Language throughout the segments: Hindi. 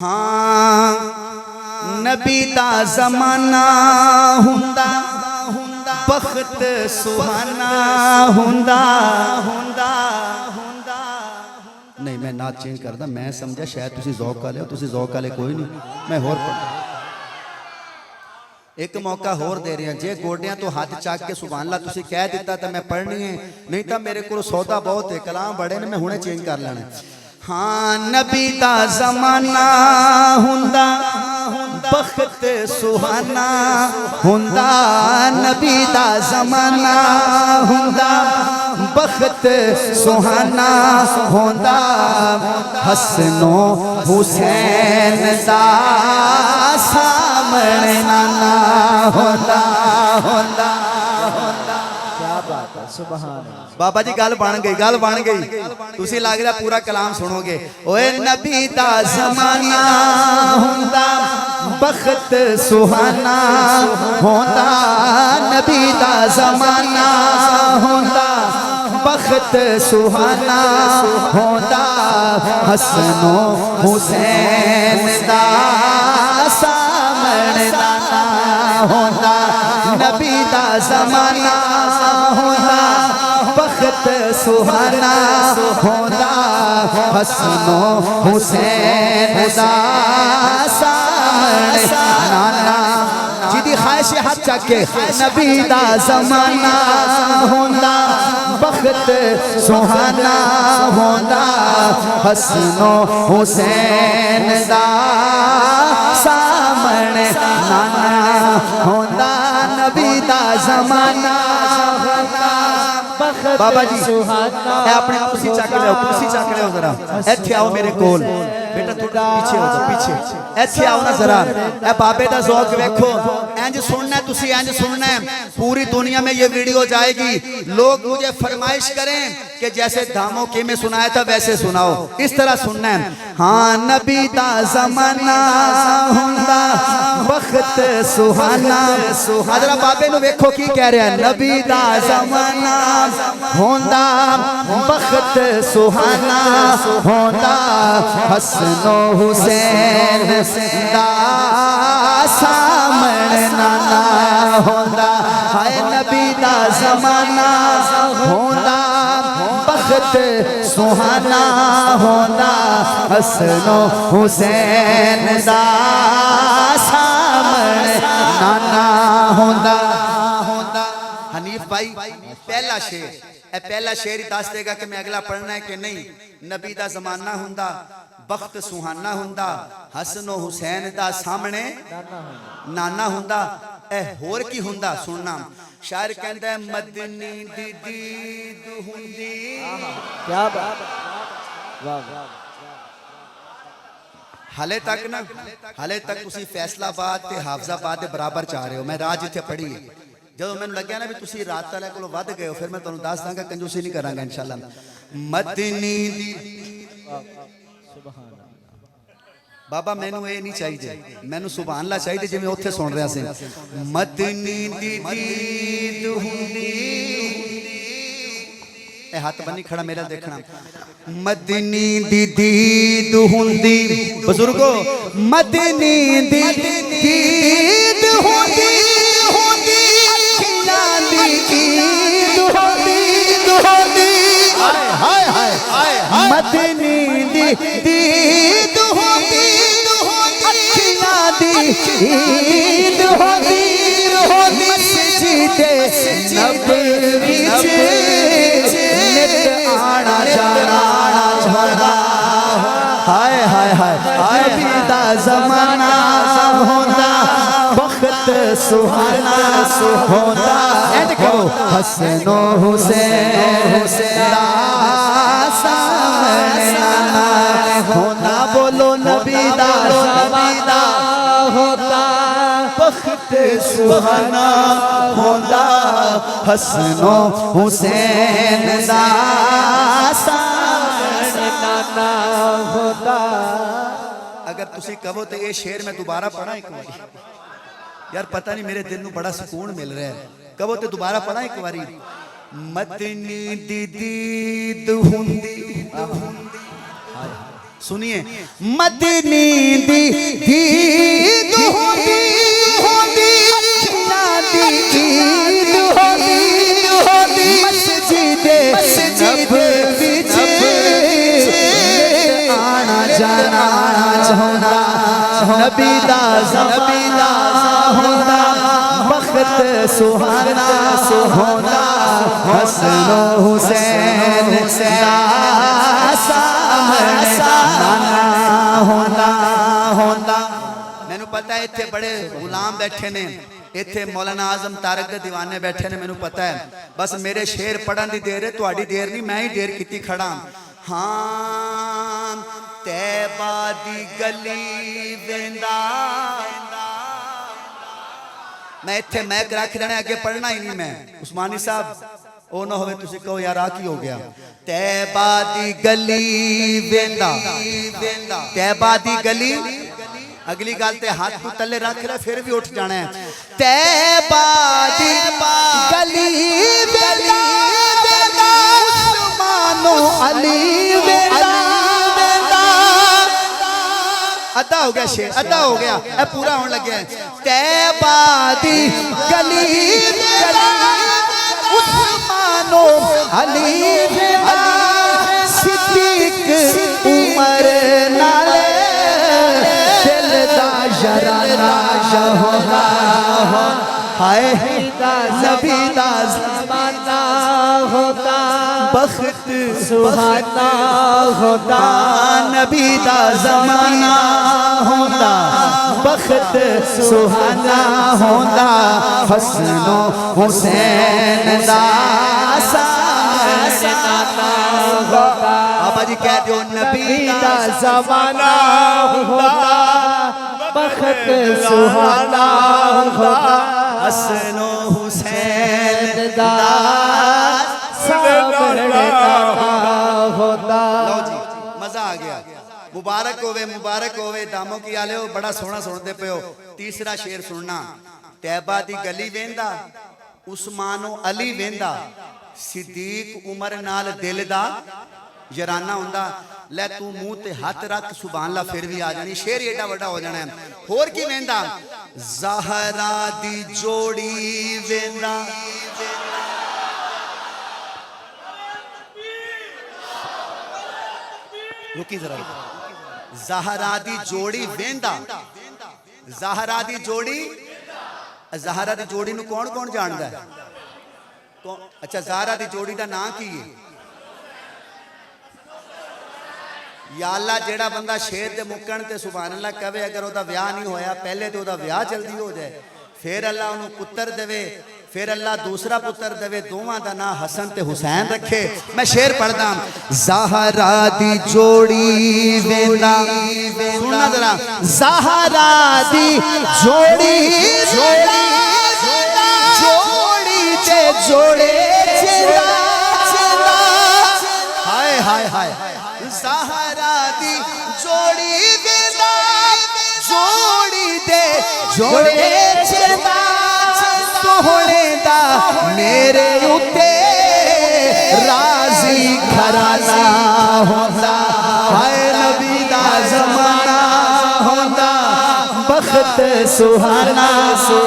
हाँ नबी दा ज़माना हुंदा बख्त सुहाना हुंदा नहीं मैं नाच चेंज करदा मैं समझा शायद तुसी ज़ौक वाले हो तुसी ज़ौक वाले कोई नहीं मैं होर एक मौका होर दे रहे हैं जे गोडियां तो हाथ चक के सुभान अल्लाह तुसी कह दिता तो मैं पढ़नी है नहीं तो मेरे को सौदा बहुत है कलाम बड़े ने मैं हुणे चेंज कर लेना। हाँ नबी दा ज़माना हुंदा बख्त सुहाना हुंदा नबी दा ज़माना हुंदा बख्त सुहाना हुंदा हसनो हुसैन दा सामने नाना हुंदा हुंदा बाबा जी गल बन गई तुसी लग रहा पूरा कलाम सुनोगे। ओए नबी दा ज़माना हुंदा बख्त सुहाना हुंदा नबी दा ज़माना हुंदा बख्त सुहाना हुंदा हसनो हुसैन दा सामने नाना हुंदा नबी दा ज़माना हुंदा बख्त सुहाना हुंदा हसनो हुसैन दा सामने नाना जिदी ख्वाहिश हाथ चके नबी दा ज़माना हुंदा बख्त सुहाना हुंदा हसनो हुसैन दा सामने नाना हुंदा नबी दा ज़माना बाबा जी अपने कुर्सी चक लो जरा इत्थे आओ मेरे कोल बेटा थोड़ा पीछे हो जाओ पीछे इत्थे आओ ना जरा ए बाबे दा ज़ौक देखो इंज सुनना है तुसी इंज सुनना है पूरी दुनिया में ये वीडियो जाएगी लोग मुझे फरमाइश करें कि जैसे धामों के में सुनाया था वैसे सुनाओ इस तरह सुनना है। हाँ नबी दा ज़माना हुंदा बख्त सुहाना हजरा बाबे नु देखो की कह रहा है नबी दा ज़माना हुंदा बख्त सुहाना हुंदा हसनो हुसैन दा सामने नाना हुंदा हाय नबी दा ज़माना हुंदा बख्त सुहाना हुंदा हसनो हुसैन दा सामने नाना हुंदा। हनीफ भाई पहला शेर ही दस देगा कि मैं अगला पढ़ना है कि नहीं। नबी दा ज़माना हुंदा बख्त सुहाना हुंदा हसनो हुसैन दा सामने नाना हुंदा ए होर की हुंदा सुनना शायर कहंदा है मदनी दी दीद हुंदी क्या बात वाह हाले तक तुसी फैसलाबाद ते हाफजाबाद दे बराबर चाह रहे हो मैं राज इत्थे पढ़ी जो मैं लग्या ना भी तुसी रात वाले को वध गए हो फिर मैं तुहानू दस दांगा कंजूसी नहीं करांगा इंशाअल्लाह। मदनी दी बाबा मैनू ये नहीं चाहिए मैनू सुभान अल्लाह चाहिए जिवें उत्थे सुन रहा सी मदनी दी दीद हुंदी ए हाथ बन्नी खड़ा मेरा देखना मदनी दी दीद हुंदी बुजुर्गो मदनी दी दीद हुंदी अखियां दी ईद हुंदी हाय हाय मदनी दी दीद हुंदी अखियां दी ईद हुंदी मस्जिदे नबवी आना जाना होंदा हाय हाय हाय नबी दा ज़माना होंदा बख्त सुहाना होंदा ऐड करो हसनो हुसैन दा सामने नाना होंदा बोलो नबी दा ज़माना होंदा बख्त सुहाना होंदा हसनो हुसैन दा सामने नाना होंदा। अगर तुसी कहो तो ये शेर मैं दोबारा पढ़ा एक बारी यार पता नहीं मेरे दिल नू बड़ा सुकून मिल रहा है कहो तो दोबारा पढ़ा एक बारी मदनी दी दीद हुंदी सुनिए मदनी दी दीद होंदी होंदी ईद होंदी मस्जिद विच आना जाना होंदा नबी दा ज़माना होंदा वक्त सुहाना होंदा हसन हुसैन दा सामना होंदा। मैनू पता है इत्थे बड़े गुलाम बैठे ने, इत्थे मौलाना आजम तारक दे दीवाने बैठे ने, मैनू पता है। बस मेरे शेर पढ़न दी देर है, तुहाडी देर नहीं, मैं ही देर कीती खड़ा। हाँ तैबा दी गली वेंदा, मैं इत्थे मैक रख देना, आगे पढ़ना ही नहीं मैं। उस्मानी साहब ओ ना होवे तुसी कहो यार आ की हो गया। तैबा दी गली वेंदा, तैबा दी गली, अगली गल ते हाथ को तले रख ले फिर भी उठ जाना है। तैबा दी गली वेंदा उस्मानो अली वेंदा। अद्धा हो गया शेर, अद्धा हो गया, ए पूरा होने लगे। तैबा दी गली उस्मानो अली सिद्दीक उमर नाले दिल दा जराना होगा। हाय नबी दा ज़माना होता बख्त सुहाना होता, नबी दा ज़माना होता बख्त सुहाना होता हसनो हुसैन दा सामना होता। बाबा जी कह दो नबी दा ज़माना होता बख्त सुहाना होता हसनो हुसैन दा सामना होता। लो जी मजा आ गया। मुबारक होवे दामों की आले हो, बड़ा सोहना सुनते पे हो। तीसरा शेर सुनना। तैबा दी गली वेंदा उस्मानो अली वेंदा सिद्दीक उमर नाल दिल दा जराना हुंदा। ले तू मुंह ते हाथ रख सुभान अल्लाह फिर भी आ जानी, शेर एडा बड़ा हो जाना है। होर की वेंदा ज़हरा दी जोड़ी वेंदा, रुकी जरा। ज़हरा दी जोड़ी वेंदा, ज़हरा दी जोड़ी, ज़हरा दी जोड़ी नू कौन कौन जानदा है? अच्छा ज़हरा दी जोड़ी दा नाम की है? या अल्लाह जेड़ा बंदा शेर दे मुक्कण ते सुभान अल्लाह कहे, अगर ओदा ब्याह नहीं होया पहले तो ओदा ब्याह जल्दी हो जाए, फिर अल्लाह उन्हें पुत्र देवे, फिर अल्लाह दूसरा पुत्र देवे, दोवां दा नाम हसन ते हुसैन रखे। मैं शेर पढ़दा। ज़हरा दी जोड़ी वेंदा, सुनना जरा। ज़हरा दी जोड़ी जोड़ी ते जोड़े हाय हाय हाय। ज़हरा दी जोड़ी वेंदा जोड़ी दे जोड़े सोहणे दा मेरे उत्ते राजी घराना होंदा। हाय नबी दा ज़माना होंदा बख्त सुहाना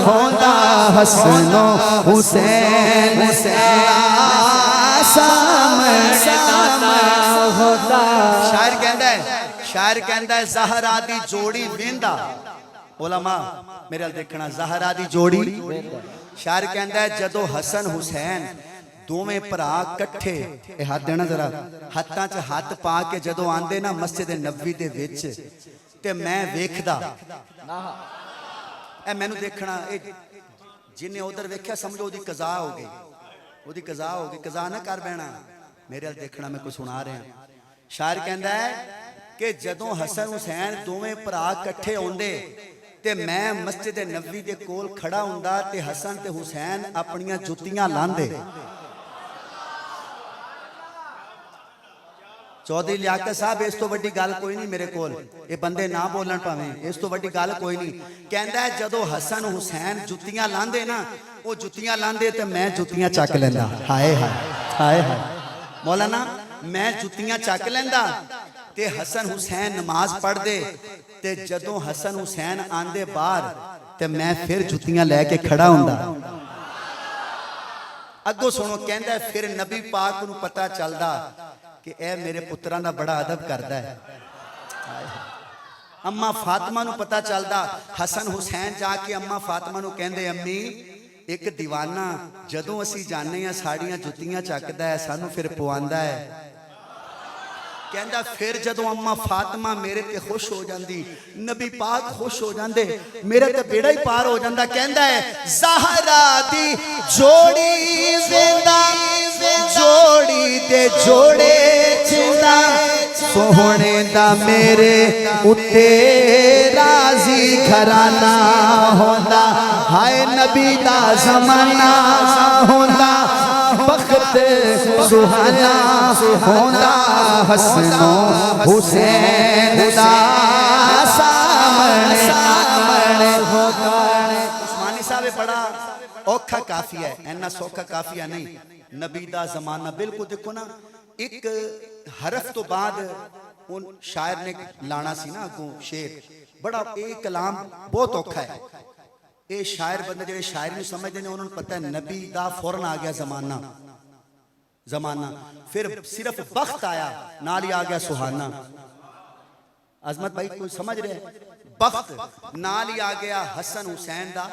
होंदा हसनो हुसैन सामना होता। शायर कहता है ज़हरा दी जोड़ी वेंदा। उलमा मेरे अल देखना, ज़हरा दी जोड़ी। शायर कहता है जदों हसन हुसैन दोवें भरा कट्ठे, हाथ देना जरा, हाथां च हाथ पा के जदों आंदे ना मस्जिद नबवी दे विच, ते मैं वेखदा ए मैनू देखना, जिन्हें उधर वेख्या समझो ओदी कज़ा हो गई, ओदी कज़ा हो गई। कज़ा ना कर बैना, मेरे अल देखना, मैं कुछ सुना रहा। शायर कहता है कि जदों हसन हुसैन दोवें भरा कट्ठे आउंदे ते मैं मस्जिद नबवी दे कोल खड़ा हुंदा ते हसन ते हुसैन अपनियां जुत्तियां लांदे। चौधरी लियाकत साहब इस तो वड्डी गल कोई नहीं मेरे कोल, ये बंदे ना बोलन भावें, इस तो वड्डी गल कोई नहीं। कहंदा है जदों हसन हुसैन जुत्तियां लांदे ना, वो जुत्तियां लांदे ते मैं जुत्तियां चक लैंदा। हाय हाय हाय हाय। मौलाना मैं जुत्तियां चक लैंदा ते हसन हुसैन नमाज पढ़दे ते जदों हसन हुसैन आंदे बाहर ते मैं फिर जुत्तियां लैके खड़ा हुंदा। अगों सुनो, कहंदा फिर नबी पाक नूं पता चलदा कि ए मेरे पुत्रां दा बड़ा अदब करदा है। अम्मा फातिमा नूं पता चलदा, हसन हुसैन जाके अम्मा फातिमा नूं कहंदे अम्मी एक दीवाना जदों असीं जाने आ साड़ियां जुत्तियां चकदा है, सानू फिर पवांदा है। कहंदा फिर जदों अम्मा फातिमा मेरे ते खुश हो जांदी, नबी पाक खुश हो जांदे, मेरा ते बेड़ा ही पार हो जांदा। कहंदा है ज़हरा दी जोड़ी जिंदा जोड़ी दे जोड़े जिंदा सोहणे दा मेरे उत्ते राजी घराना होंदा। हाय नबी दा ज़माना होंदा, बख्त सुहाना होंदा, हसनो हुसैन दा सामने होगा। उस्मानी साहब बड़ा औखा काफिया है, इन्ना सौखा काफिया नहीं। नबी दा ज़माना बिल्कुल देखो ना, एक हरफ तो बाद उन शायर ने लाना सी ना अगों शेर, बड़ा एक कलाम बहुत औखा है। ये शायर बंदे जो शायर नहीं समझते हैं, उन्होंने पता है नबी दा फौरन आ गया ज़माना ज़माना, फिर सिर्फ बख्त आया नाल ही आ गया सुहाना। अजमत भाई कोई समझ रहे हैं? बख्त नाल ही आ गया हसन हुसैन दा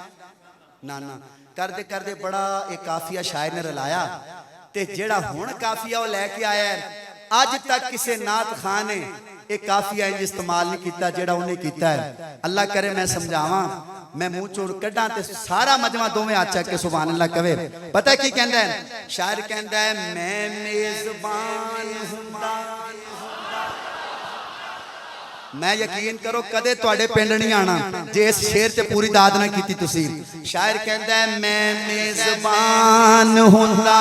नाना। करदे करदे बड़ा एक काफिया शायर ने रलाया, ते जेड़ा हुण काफिया वो लैके आया है, अज तक किसी नात खान ने एक काफिया इंज इस्तेमाल नहीं किया जेड़ा उन्हें किया है। अल्लाह करे मैं समझावा, मैं मुंह चोड़ कड्डा ते सारा मजमा दोवें हाथ चक के सुभान अल्लाह कवे। पता की कहंदा है शायर? कहंदा है मैं मेजबान हुंदा, मैं यकीन करो कदे तुहाडे पिंड नहीं आना जे इस शेर ते पूरी दाद ना कीती तुसी। शायर कहंदा है मैं मेजबान हुंदा,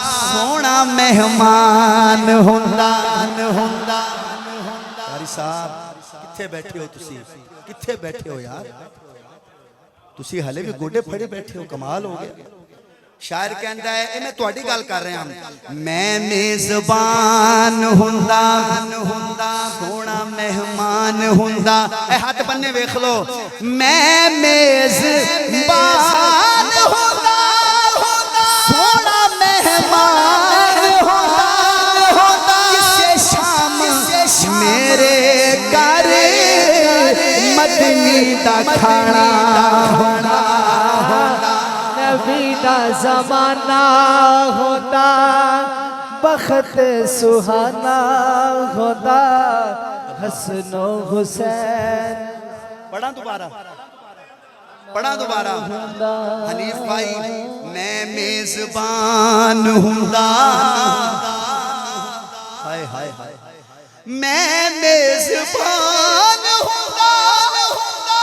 सोना मेहमान हुंदा। कारी साहब किथे बैठे हो तुसी? किथे बैठे हो यार? तुसी हले भी गोडे फड़े बैठे हो, कमाल हो गया। शायर कहंदा है, ये मैं तुहाडी गल कर रहा हूं, मैं मेजबान हुंदा, सोना मेहमान हुंदा। ए हाथ बन्ने वेख लो, मैं मेजबान हुंदा, सोना मेहमान हुंदा, किसे शाम मेरे घर मदनी दा खाना होना। नबी दा ज़माना होता, बख्त सुहाना होता, हसनो हुसैन। पढ़ा दोबारा, पढ़ा दोबारा। हनीफ भाई मैं मेजबान हुंदा, हाय हाय हाय, मैं मेजबान हुंदा,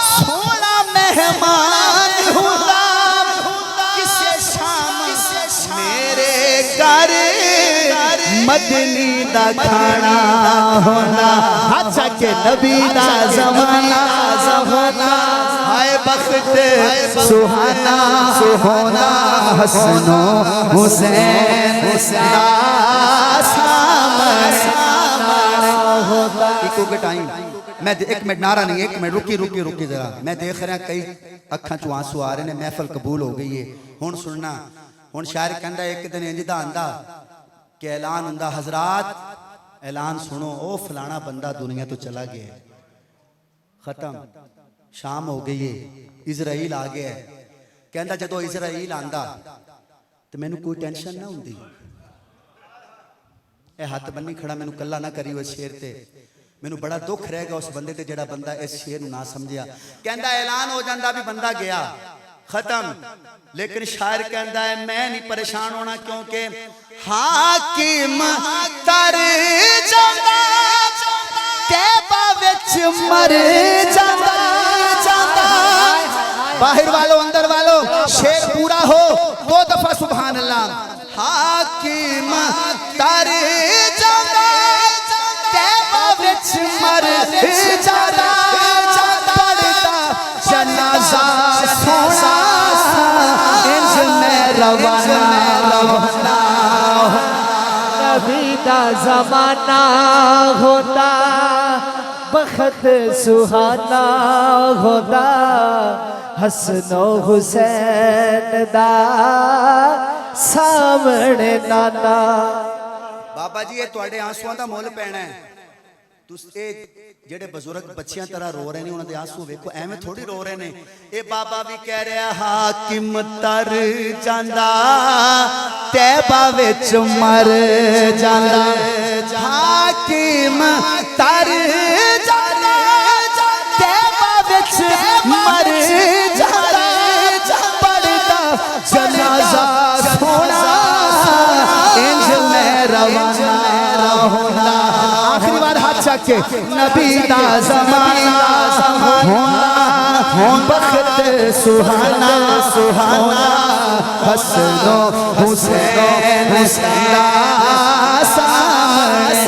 सोना मेहमान हुंदा, किसे शाम मेरे घर मदनी दा खाना होना। अच्छा के नबी दा ज़माना हाय बख्त सुहाना होना, हसनो हुसैन दा सामने होता। इको के टाइम मैं एक मिनट नारा नहीं, एक मिनट रुकी जरा। मैं देख रहा कई अखां चों आंसू आ रहे हैं, महफल कबूल हो गई है। हुण सुनना, हुण शायर कहंदा एक दिन इंज दा आंदा कि ऐलान हुंदा, हजरात ऐलान सुनो, ओ फलाना बंदा दुनिया तो चला गया, खत्म, शाम हो गई है, इजराइल आ गया है। कहंदा जदों इजराइल आंदा तो मैनू कोई टेंशन ना हुंदी। ए हाथ बन्नी खड़ा, मैनू कला ना करी उस शेर ते, मैनू बड़ा दुख रहेगा उस बंदे ते जेड़ा बंदा इस शेर नू ना समझिया। कहंदा ऐलान हो जांदा भी बंदा गया, खत्म, लेकिन शायर कहंदा है मैं नहीं परेशान होना, क्योंकि हाकिम तर जांदा तैबा विच मर जांदा। बाहर वालों अंदर वालों शेर पूरा हो, दो दफा सुभान अल्लाह। हाकिम तर जांदा तैबा विच मर जांदा, पढ़दा जनाजा सोना इंज में रवाना। नबी दा जमाना होता बखत सुहाना होता हसनो हुसैन दा सामने नाना। बाबा जी ये ਤੁਹਾਡੇ ਆਂਸੂਆਂ ਦਾ ਮੁੱਲ ਪੈਣਾ ਹੈ। ਤੁਸੀਂ ਇਹ ਜਿਹੜੇ ਬਜ਼ੁਰਗ ਬੱਚਿਆਂ ਤਰ੍ਹਾਂ ਰੋ ਰਹੇ ਨੇ ਉਹਨਾਂ ਦੇ ਆਂਸੂ ਵੇਖੋ ਐਵੇਂ ਥੋੜੀ ਰੋ ਰਹੇ ਨੇ। ਇਹ ਬਾਬਾ ਵੀ ਕਹਿ ਰਿਹਾ ਹਾਕਿਮ ਤਰ ਜਾਂਦਾ ਤੈਬਾ ਵਿੱਚ ਮਰ ਜਾਂਦਾ ਹਾਕਿਮ ਤਰ ਜਾਂਦਾ ਤੈਬਾ ਵਿੱਚ ਮਰ ਜਾਂਦਾ ਪੜਦਾ ਜਨਾਜ਼ਾ ਸੋਹਣਾ इंज में रवाना होना। आखिरी बार हाथ चक के नबी दा ज़माना होना बख्त सुहाना सुहाना हसनो हुसैन दा सामना।